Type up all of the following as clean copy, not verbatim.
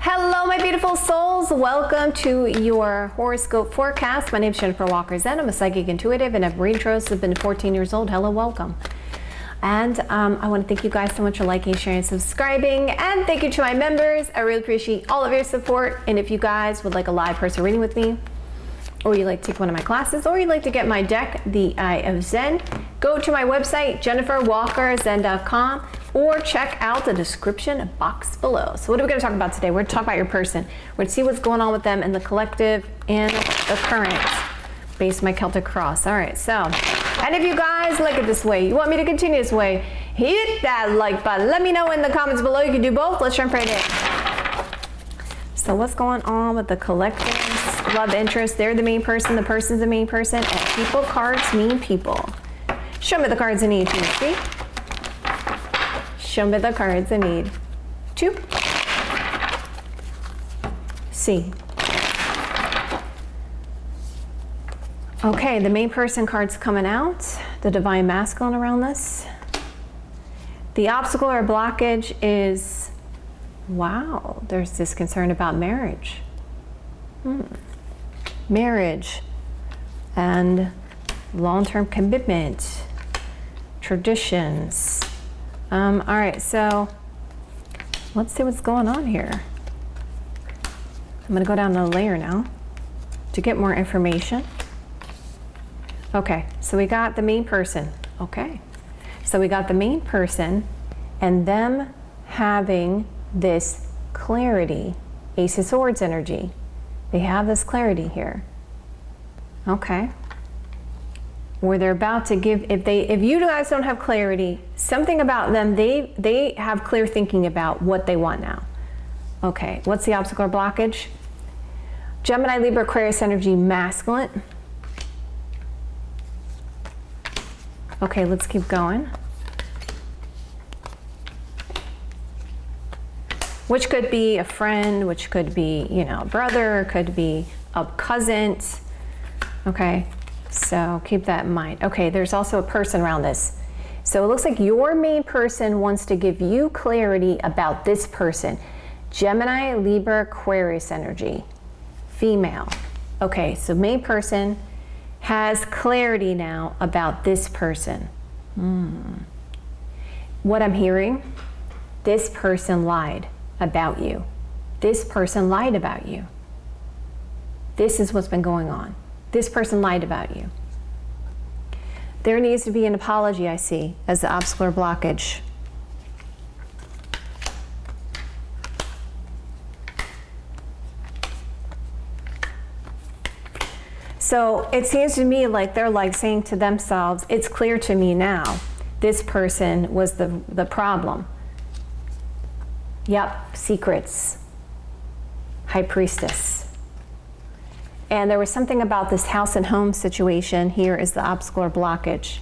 Hello, my beautiful souls. Welcome to your horoscope forecast. My name is Jennifer Walker Zen. I'm a psychic intuitive and I've read tarot. I've been 14 years old. Hello, welcome. And I want to thank you guys so much for liking, sharing, and subscribing. And thank you to my members. I really appreciate all of your support. And if you guys would like a live person reading with me, or you'd like to take one of my classes, or you'd like to get my deck, The Eye of Zen, go to my website, jenniferwalkerzen.com, or check out the description box below. So what are we going to talk about today? We're going to talk about your person. We're going to see what's going on with them in the collective and the current, based on my Celtic cross. All right, so, and if you guys like it this way, you want me to continue this way, hit that like button. Let me know in the comments below. You can do both. Let's jump right in. So what's going on with the collective? Love interest, they're the main person, the person's the main person, and people cards mean people. Show me the cards I need to see. Show me the cards I need to see. Okay, the main person card's coming out. The divine masculine around this. The obstacle or blockage is, wow, there's this concern about marriage. Marriage and long-term commitment, traditions. All right, so let's see what's going on here. I'm going to go down a layer now to get more information. Okay, so we got the main person. Okay, so we got the main person and them having this clarity, Ace of Swords energy. They have this clarity here. Okay. Where they're about to give, if you guys don't have clarity, something about them, they have clear thinking about what they want now. Okay, what's the obstacle or blockage? Gemini, Libra, Aquarius energy, masculine. Okay, let's keep going. Which could be a friend, which could be, you know, a brother, could be a cousin. Okay, so keep that in mind. Okay, there's also a person around this. So it looks like your main person wants to give you clarity about this person. Gemini, Libra, Aquarius energy, female. Okay, so main person has clarity now about this person. What I'm hearing, this person lied about you. This person lied about you. This is what's been going on. This person lied about you. There needs to be an apology, I see, as the obstacle or blockage. So it seems to me like they're like saying to themselves, it's clear to me now, this person was the problem. Yep, secrets. High Priestess. And there was something about this house and home situation. Here is the obstacle or blockage.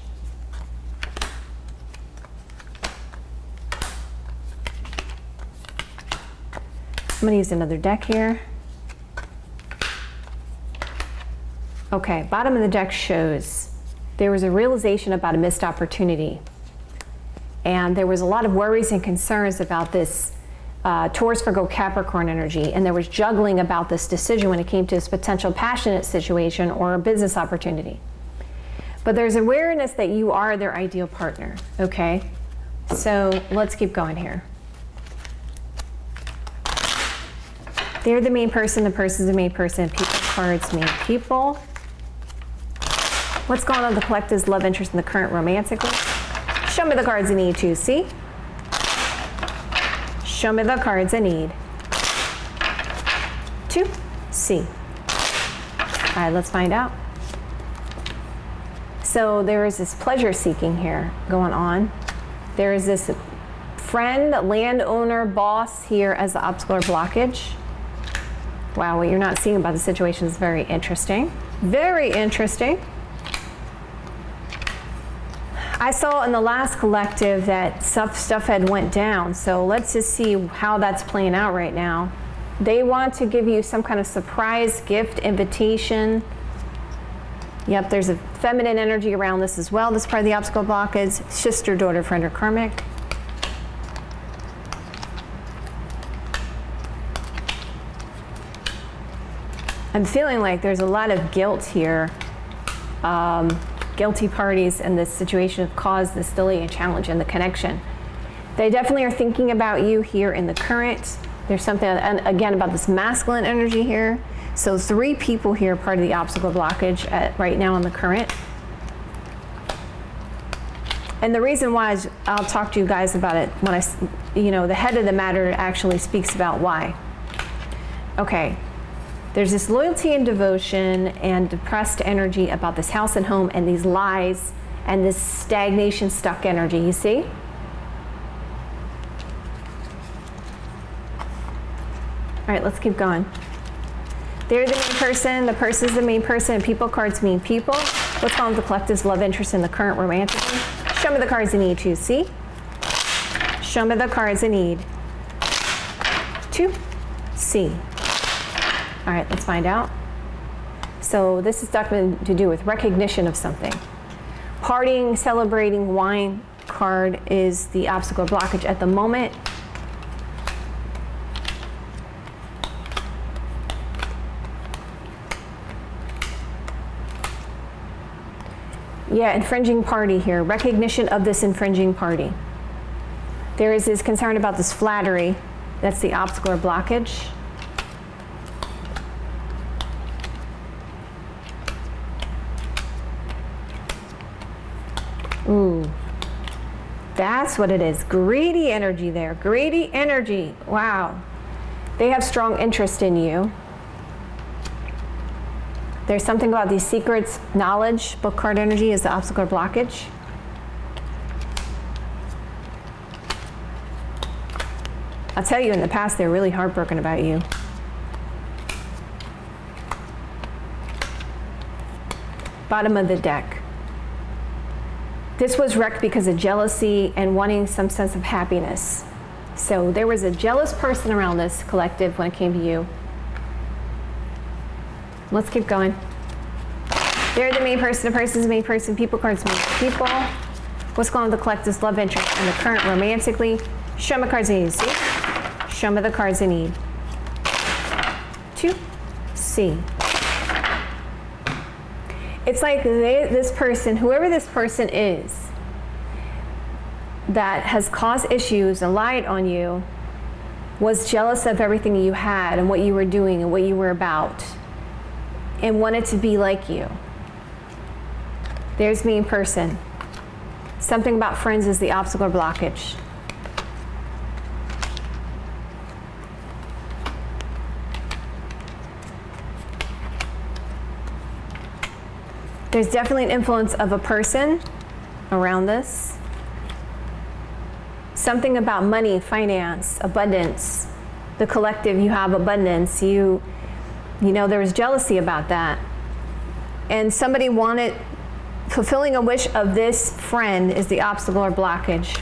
I'm going to use another deck here. Okay, bottom of the deck shows there was a realization about a missed opportunity. And there was a lot of worries and concerns about this Taurus, Virgo, Capricorn energy, and there was juggling about this decision when it came to this potential passionate situation or a business opportunity. But there's awareness that you are their ideal partner, okay? So let's keep going here. They're the main person, the person's the main person, people cards mean people. What's going on with the collective's love interest in the current romantically? Show me the cards you need to see. Show me the cards I need to see. All right, let's find out. So there is this pleasure seeking here going on. There is this friend, landowner, boss here as the obstacle or blockage. Wow, what you're not seeing about the situation is very interesting. Very interesting. I saw in the last collective that stuff had went down, so let's just see how that's playing out right now. They want to give you some kind of surprise gift, invitation. Yep, there's a feminine energy around this as well. This part of the obstacle block is sister, daughter, friend, or karmic. I'm feeling like there's a lot of guilt here. Guilty parties in this situation have caused this delay and challenge in the connection. They definitely are thinking about you here in the current. There's something, and again, about this masculine energy here. So 3 people here, part of the obstacle blockage right now in the current. And the reason why is, I'll talk to you guys about it when the head of the matter actually speaks about why. Okay, there's this loyalty and devotion and depressed energy about this house and home and these lies and this stagnation, stuck energy, you see? All right, let's keep going. They're the main person, the person's the main person, and people cards mean people. Let's call them the collective's love interest in the current romantically. Show me the cards you need to see. Show me the cards I need to see. All right, let's find out. So this is documented to do with recognition of something. Partying, celebrating, wine card is the obstacle blockage at the moment. Yeah, infringing party here. Recognition of this infringing party. There is this concern about this flattery. That's the obstacle or blockage. Ooh, that's what it is. Greedy energy there. Greedy energy. Wow. They have strong interest in you. There's something about these secrets, knowledge, book card energy is the obstacle or blockage. I'll tell you, in the past, they're really heartbroken about you. Bottom of the deck. This was wrecked because of jealousy and wanting some sense of happiness. So there was a jealous person around this collective when it came to you. Let's keep going. They're the main person, the person's the main person, people cards mean people. What's going on with the collective's love interest and the current romantically? Show me cards I need to see. Show me the cards I need to see. It's like this person, whoever this person is, that has caused issues and lied on you, was jealous of everything you had and what you were doing and what you were about, and wanted to be like you. There's me in person. Something about friends is the obstacle or blockage. There's definitely an influence of a person around this. Something about money, finance, abundance. The collective, you have abundance. You know, there was jealousy about that. And somebody wanted, fulfilling a wish of this friend is the obstacle or blockage.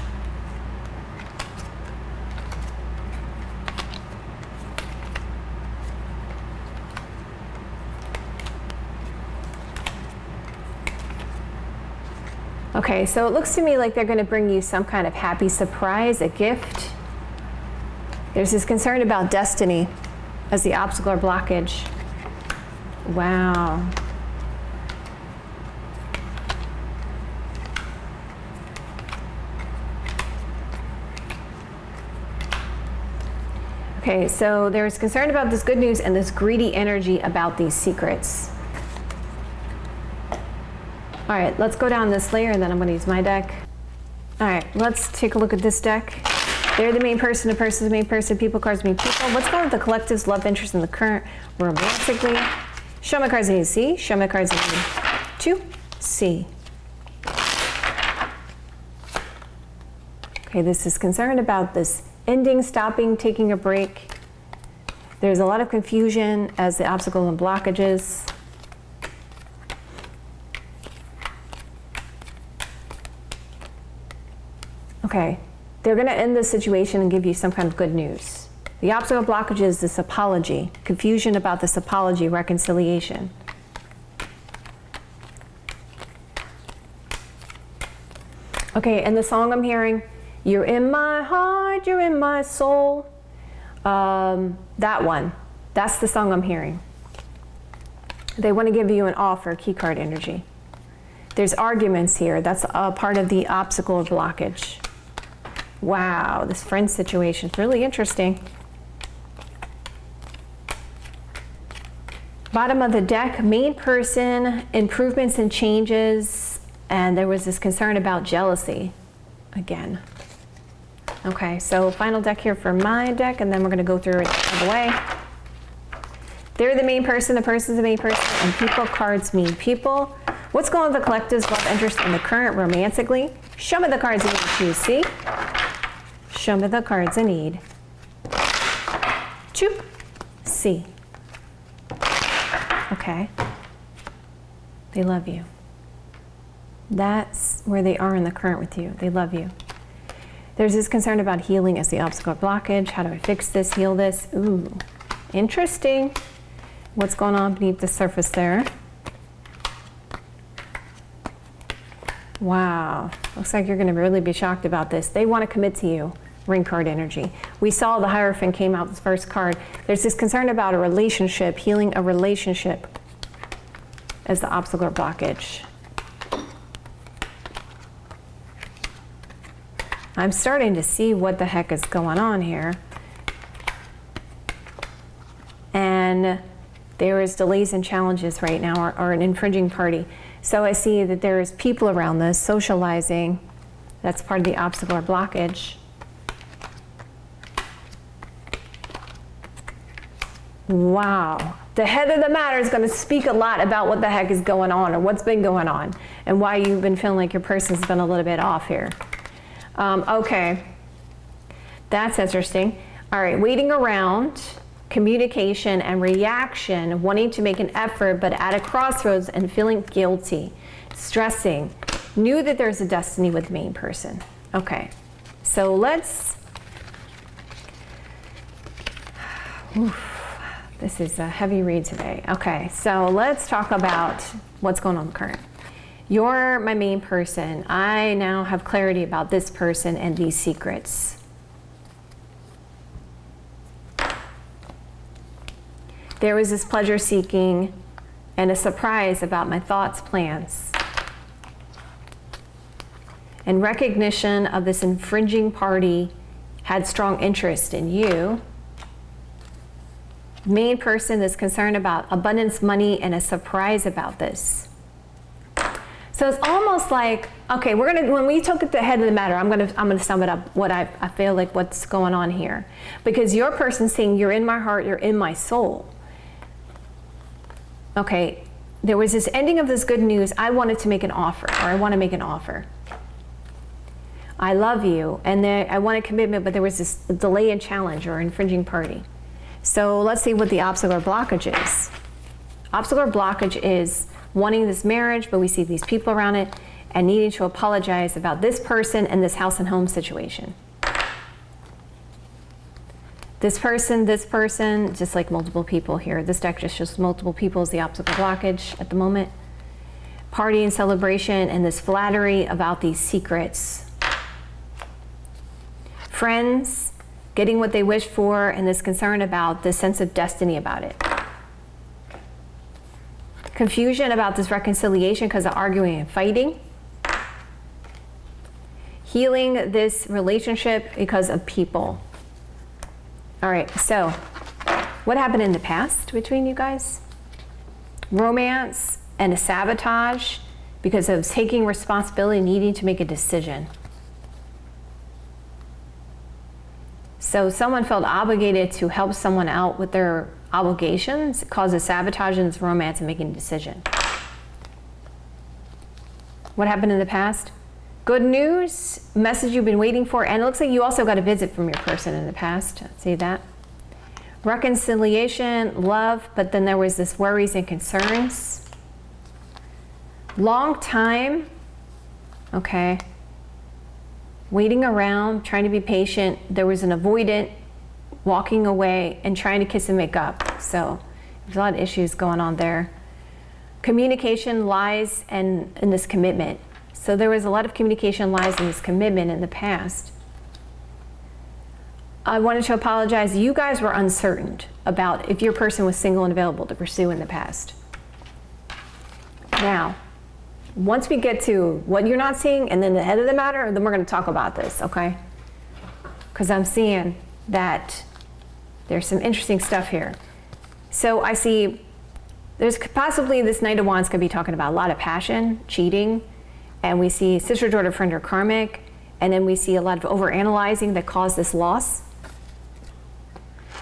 Okay, so it looks to me like they're going to bring you some kind of happy surprise, a gift. There's this concern about destiny as the obstacle or blockage. Wow. Okay, so there's concern about this good news and this greedy energy about these secrets. All right, let's go down this layer and then I'm going to use my deck. All right, let's take a look at this deck. They're the main person, the person's the main person, people cards mean people. What's going on with the collective's love interest in the current romantically? Show me cards I need to see. Show me cards I need to see. Okay, this is concerned about this ending, stopping, taking a break. There's a lot of confusion as the obstacle and blockages. Okay, they're going to end this situation and give you some kind of good news. The obstacle blockage is this apology, confusion about this apology, reconciliation. Okay, and the song I'm hearing, you're in my heart, you're in my soul. That one, that's the song I'm hearing. They want to give you an offer, key card energy. There's arguments here. That's a part of the obstacle or blockage. Wow, this friend situation is really interesting. Bottom of the deck, main person, improvements and changes, and there was this concern about jealousy again. Okay, so final deck here for my deck, and then we're going to go through it all the way. They're the main person, the person's the main person, and people cards mean people. What's going on with the collective's love interest in the current romantically? Show me the cards you need to choose, see? Show me the cards I need. Choop. See. Okay. They love you. That's where they are in the current with you. They love you. There's this concern about healing as the obstacle or blockage. How do I fix this, heal this? Ooh, interesting. What's going on beneath the surface there? Wow, looks like you're going to really be shocked about this. They want to commit to you, ring card energy. We saw the Hierophant came out, this first card. There's this concern about a relationship, healing a relationship as the obstacle or blockage. I'm starting to see what the heck is going on here. And there is delays and challenges right now, or an infringing party. So I see that there's people around this socializing. That's part of the obstacle or blockage. Wow. The head of the matter is going to speak a lot about what the heck is going on, or what's been going on, and why you've been feeling like your person's been a little bit off here. Okay. That's interesting. All right, waiting around. Communication and reaction, wanting to make an effort but at a crossroads and feeling guilty, stressing, knew that there's a destiny with the main person. Okay, so let's, this is a heavy read today. Okay, so let's talk about what's going on in the current. You're my main person. I now have clarity about this person and these secrets. There was this pleasure seeking and a surprise about my thoughts, plans, and recognition of this infringing party had strong interest in you. Main person that's concerned about abundance, money, and a surprise about this. So it's almost like, okay, when we took at the head of the matter, I'm gonna sum it up what I feel like what's going on here. Because your person's saying, you're in my heart, you're in my soul. Okay, there was this ending of this good news. I wanted to make an offer, or I want to make an offer. I love you, and I want a commitment, but there was this delay and challenge or infringing party. So let's see what the obstacle or blockage is. Obstacle or blockage is wanting this marriage, but we see these people around it, and needing to apologize about this person and this house and home situation. This person, just like multiple people here. This deck just shows multiple people as the obstacle blockage at the moment. Party and celebration and this flattery about these secrets. Friends, getting what they wish for, and this concern about this sense of destiny about it. Confusion about this reconciliation because of arguing and fighting. Healing this relationship because of people. All right, so what happened in the past between you guys? Romance and a sabotage because of taking responsibility, needing to make a decision. So someone felt obligated to help someone out with their obligations, causes sabotage in this romance and making a decision. What happened in the past? Good news, message you've been waiting for, and it looks like you also got a visit from your person in the past. See that? Reconciliation, love, but then there was this worries and concerns. Long time, okay. Waiting around, trying to be patient. There was an avoidant, walking away and trying to kiss and make up. So there's a lot of issues going on there. Communication, lies, and this commitment. So there was a lot of communication, lies, and this commitment in the past. I wanted to apologize. You guys were uncertain about if your person was single and available to pursue in the past. Now, once we get to what you're not seeing and then the head of the matter, then we're going to talk about this, okay? Because I'm seeing that there's some interesting stuff here. So I see there's possibly this Knight of Wands could be talking about a lot of passion, cheating, and we see sister, daughter, friend, or karmic, and then we see a lot of overanalyzing that caused this loss.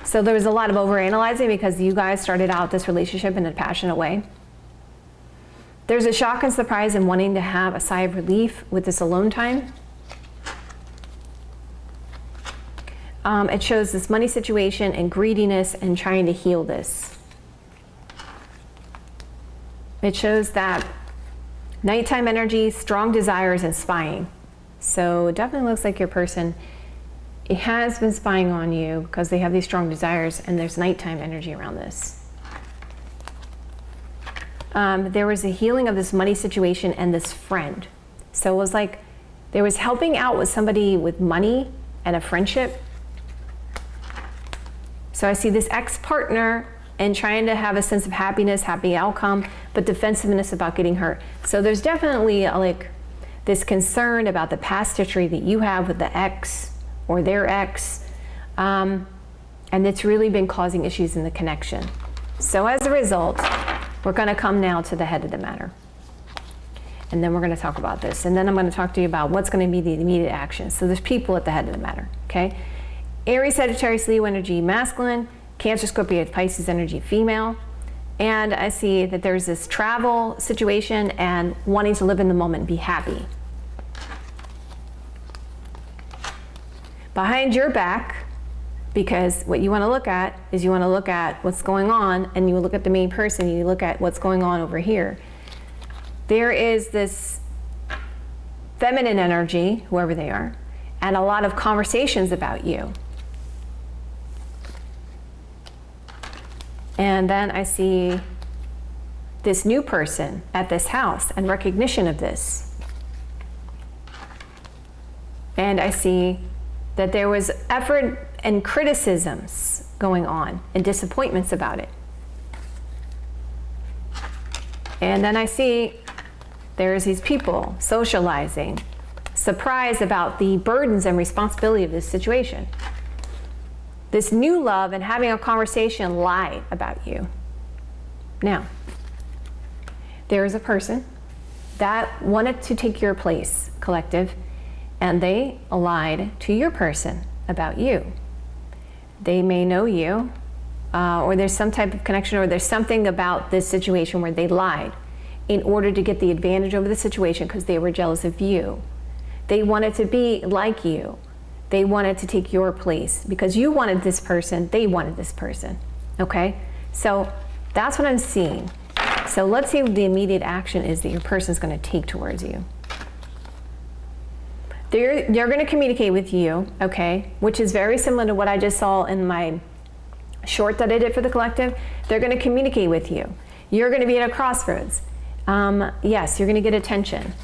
So there was a lot of overanalyzing because you guys started out this relationship in a passionate way. There's a shock and surprise in wanting to have a sigh of relief with this alone time. It shows this money situation and greediness and trying to heal this. It shows that nighttime energy, strong desires, and spying. So it definitely looks like your person, it has been spying on you because they have these strong desires, and there's nighttime energy around this. There was a healing of this money situation and this friend. So it was like there was helping out with somebody with money and a friendship. So I see this ex-partner and trying to have a sense of happiness, happy outcome, but defensiveness about getting hurt. So there's definitely like this concern about the past history that you have with the ex or their ex, and it's really been causing issues in the connection. So as a result, we're going to come now to the head of the matter. And then we're going to talk about this. And then I'm going to talk to you about what's going to be the immediate action. So there's people at the head of the matter, okay? Aries, Sagittarius, Leo energy, masculine. Cancer, Scorpio, Pisces energy, female. And I see that there's this travel situation and wanting to live in the moment and be happy. Behind your back, because what you want to look at is you want to look at what's going on, and you look at the main person, you look at what's going on over here. There is this feminine energy, whoever they are, and a lot of conversations about you. And then I see this new person at this house and recognition of this. And I see that there was effort and criticisms going on and disappointments about it. And then I see there's these people socializing, surprised about the burdens and responsibility of this situation. This new love and having a conversation lied about you. Now, there is a person that wanted to take your place, collective, and they lied to your person about you. They may know you, or there's some type of connection, or there's something about this situation where they lied in order to get the advantage over the situation because they were jealous of you. They wanted to be like you. They wanted to take your place because you wanted this person, they wanted this person, okay? So that's what I'm seeing. So let's see what the immediate action is that your person's gonna take towards you. They're gonna communicate with you, okay? Which is very similar to what I just saw in my short that I did for the collective. They're gonna communicate with you. You're gonna be at a crossroads. Yes, you're gonna get attention.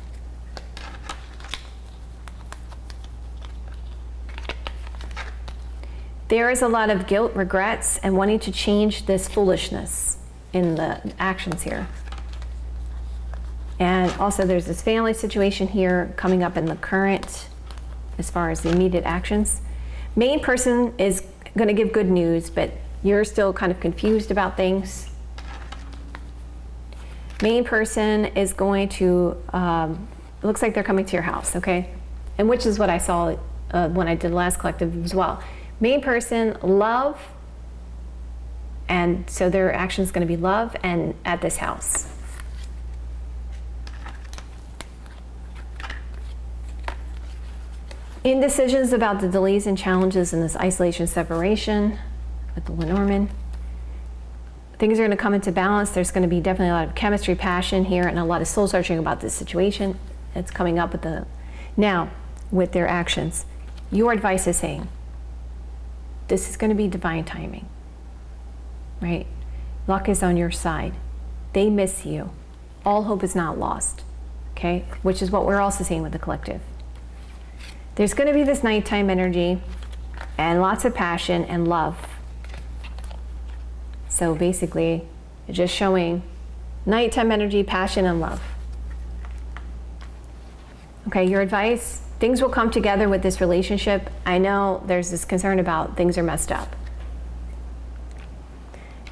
There is a lot of guilt, regrets, and wanting to change this foolishness in the actions here. And also there's this family situation here coming up in the current, as far as the immediate actions. Main person is going to give good news, but you're still kind of confused about things. Main person is going to, it looks like they're coming to your house, okay? And which is what I saw when I did the last collective as well. Main person, love, and so their action is going to be love and at this house. Indecisions about the delays and challenges in this isolation separation with the Lenormand. Things are going to come into balance. There's going to be definitely a lot of chemistry, passion here, and a lot of soul searching about this situation. It's coming up with the, now with their actions. Your advice is saying, this is going to be divine timing, right? Luck is on your side. They miss you. All hope is not lost, okay? Which is what we're also seeing with the collective. There's going to be this nighttime energy and lots of passion and love. So basically, just showing Nighttime energy, passion, and love. Okay, your advice, things will come together with this relationship. I know there's this concern about things are messed up.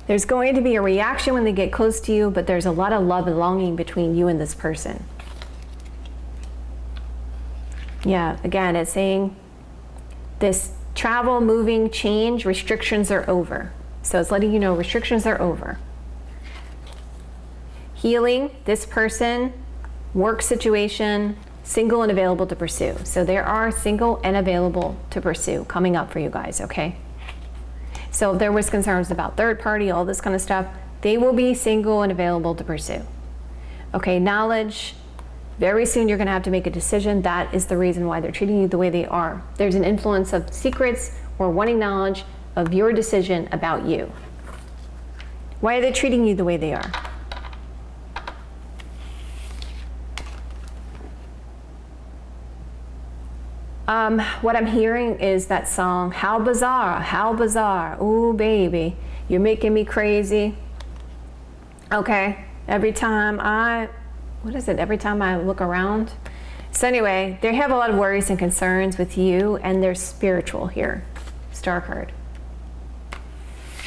There's going to be a reaction when they get close to you, but there's a lot of love and longing between you and this person. Yeah, again, it's saying this travel, moving, change, restrictions are over. So it's letting you know restrictions are over. Healing, this person, work situation, single and available to pursue. So there are single and available to pursue coming up for you guys, okay? So if there was concerns about third party, all this kind of stuff, they will be single and available to pursue. Okay, knowledge, very soon you're gonna have to make a decision. That is the reason why they're treating you the way they are. There's an influence of secrets or wanting knowledge of your decision about you. Why are they treating you the way they are? What I'm hearing is that song, how bizarre, ooh baby, you're making me crazy. Okay, every time I look around. So anyway, they have a lot of worries and concerns with you, and they're spiritual here, star card.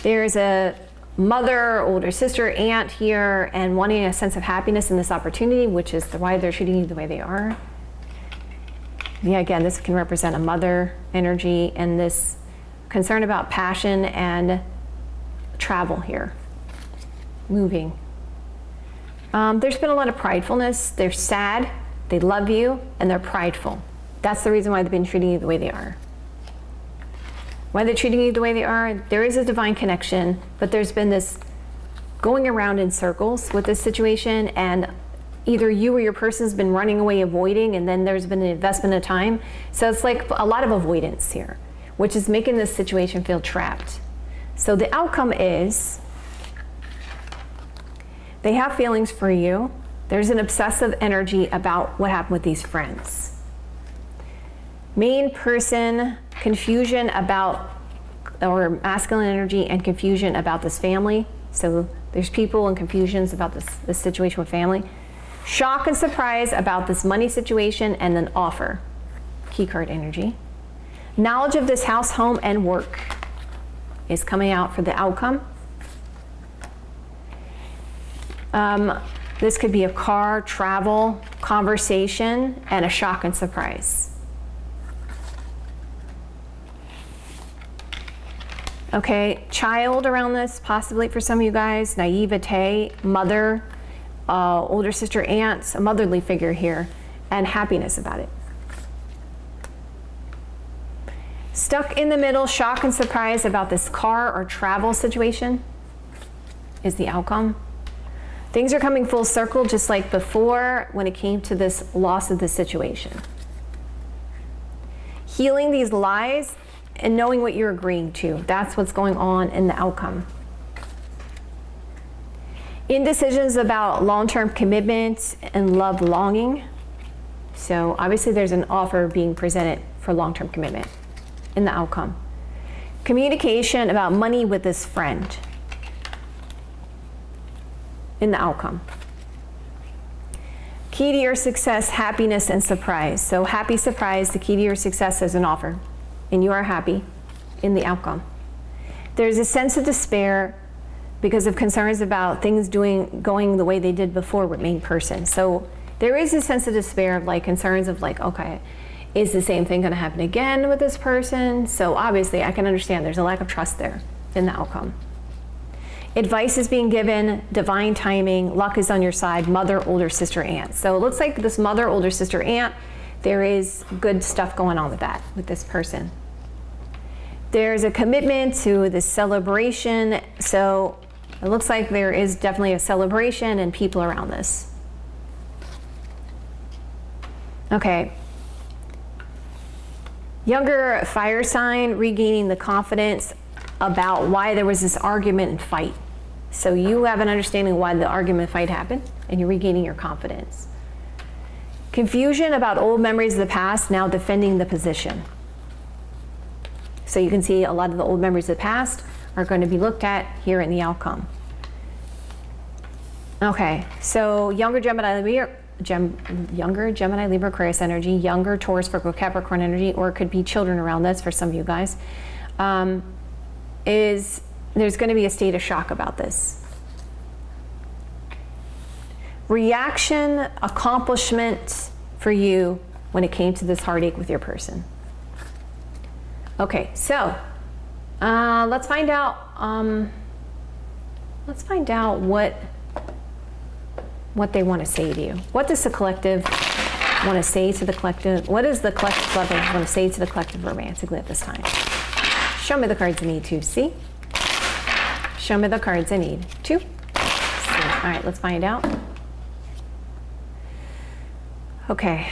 There's a mother, older sister, aunt here, and wanting a sense of happiness in this opportunity, which is why they're treating you the way they are. Yeah, again, this can represent a mother energy and this concern about passion and travel here, moving. There's been a lot of pridefulness. They're sad, they love you, and they're prideful. That's the reason why they've been treating you the way they are. Why they're treating you the way they are, there is a divine connection, but there's been this going around in circles with this situation, and either you or your person's been running away, avoiding, and then there's been an investment of time. So it's like a lot of avoidance here, which is making this situation feel trapped. So the outcome is they have feelings for you. There's an obsessive energy about what happened with these friends. Main person, confusion about, or masculine energy and confusion about this family. So there's people and confusions about this situation with family. Shock and surprise about this money situation, and then offer, key card energy. Knowledge of this house, home, and work is coming out for the outcome. This could be a car, travel, conversation, and a shock and surprise. Okay, child around this, possibly for some of you guys, naivete, mother, older sister, aunt, a motherly figure here, and happiness about it. Stuck in the middle, shock and surprise about this car or travel situation is the outcome. Things are coming full circle, just like before when it came to this loss of the situation. Healing these lies and knowing what you're agreeing to. That's what's going on in the outcome. Indecisions about long-term commitments and love longing. So obviously there's an offer being presented for long-term commitment in the outcome. Communication about money with this friend in the outcome. Key to your success, happiness and surprise. So happy, surprise, the key to your success is an offer, and you are happy in the outcome. There's a sense of despair because of concerns about things going the way they did before with main person. So there is a sense of despair of like concerns of like, okay, is the same thing gonna happen again with this person? So obviously I can understand there's a lack of trust there in the outcome. Advice is being given, divine timing, luck is on your side, mother, older sister, aunt. So it looks like this mother, older sister, aunt, there is good stuff going on with that, with this person. There's a commitment to this celebration. So it looks like there is definitely a celebration and people around this. Okay. Younger fire sign, regaining the confidence about why there was this argument and fight. So you have an understanding why the argument and fight happened, and you're regaining your confidence. Confusion about old memories of the past, now defending the position. So you can see a lot of the old memories of the past are going to be looked at here in the outcome. Okay, so younger Gemini, younger Gemini, Libra, Aquarius energy, younger Taurus, Virgo, Capricorn energy, or it could be children around this for some of you guys, is there's going to be a state of shock about this. Reaction, accomplishment for you when it came to this heartache with your person. Okay, so let's find out. Let's find out what they want to say to you. What does the collective want to say to the collective? What does the collective want to say to the collective romantically at this time? Show me the cards I need to see. Show me the cards I need to see. All right, let's find out. Okay,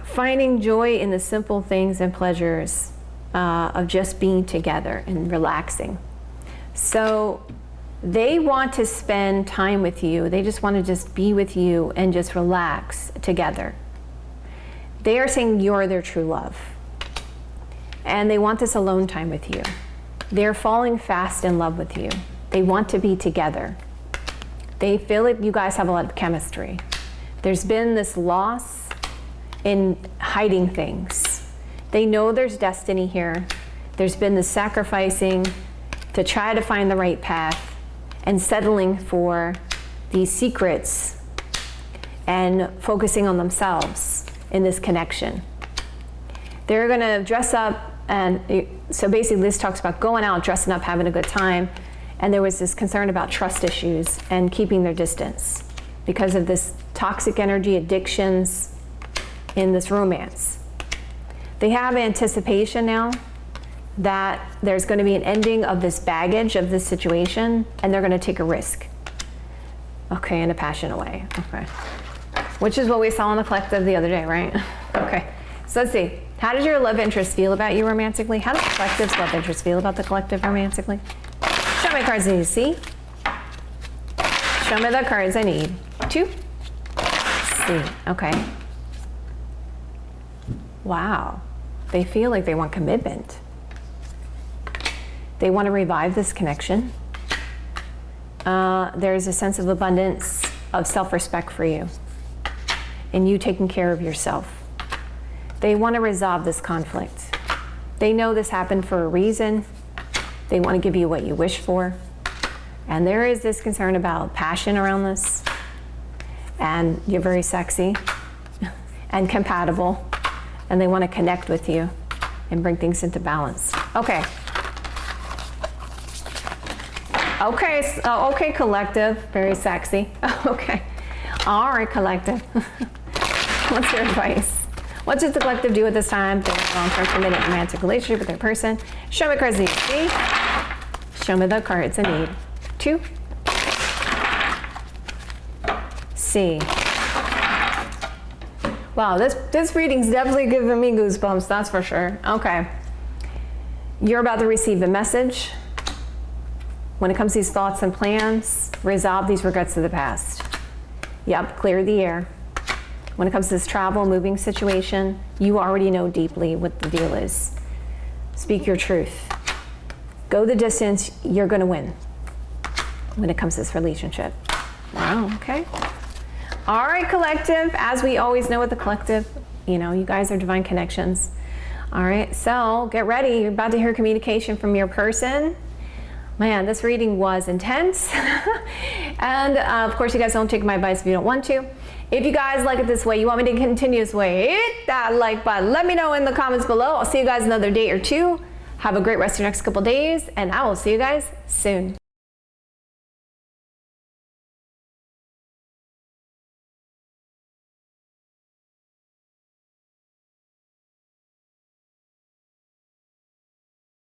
finding joy in the simple things and pleasures of just being together and relaxing. So they want to spend time with you. They just want to just be with you and just relax together. They are saying you're their true love. And they want this alone time with you. They're falling fast in love with you. They want to be together. They feel like you guys have a lot of chemistry. There's been this loss in hiding things. They know there's destiny here. There's been this sacrificing to try to find the right path and settling for these secrets and focusing on themselves in this connection. They're gonna dress up, and so basically this talks about going out, dressing up, having a good time, and there was this concern about trust issues and keeping their distance because of this toxic energy, addictions, in this romance. They have anticipation now that there's going to be an ending of this baggage of this situation, and they're going to take a risk. Okay, in a passionate way. Okay. Which is what we saw in the collective the other day, right? Okay. So let's see. How does your love interest feel about you romantically? How does the collective's love interest feel about the collective romantically? Show me the cards I need to see. Show me the cards I need to see. Okay. Wow, they feel like they want commitment. They want to revive this connection. There's a sense of abundance, of self-respect for you, and you taking care of yourself. They want to resolve this conflict. They know this happened for a reason. They want to give you what you wish for. And there is this concern about passion around this. And you're very sexy and compatible. And they want to connect with you and bring things into balance. Okay. Okay, okay, collective, very sexy. Okay. All right, collective. What's your advice? What does the collective do at this time? They want a long-term committed romantic relationship with their person. Show me cards I need to see. Show me the cards I need to see. Wow, this reading's definitely giving me goosebumps, that's for sure. Okay. You're about to receive a message. When it comes to these thoughts and plans, resolve these regrets of the past. Yep, clear the air. When it comes to this travel, moving situation, you already know deeply what the deal is. Speak your truth. Go the distance, you're gonna win when it comes to this relationship. Wow, okay. All right, collective, as we always know with the collective, you know, you guys are divine connections. All right, so get ready. You're about to hear communication from your person. Man, this reading was intense. And of course, you guys don't take my advice if you don't want to. If you guys like it this way, you want me to continue this way, hit that like button. Let me know in the comments below. I'll see you guys another day or two. Have a great rest of your next couple days, and I will see you guys soon.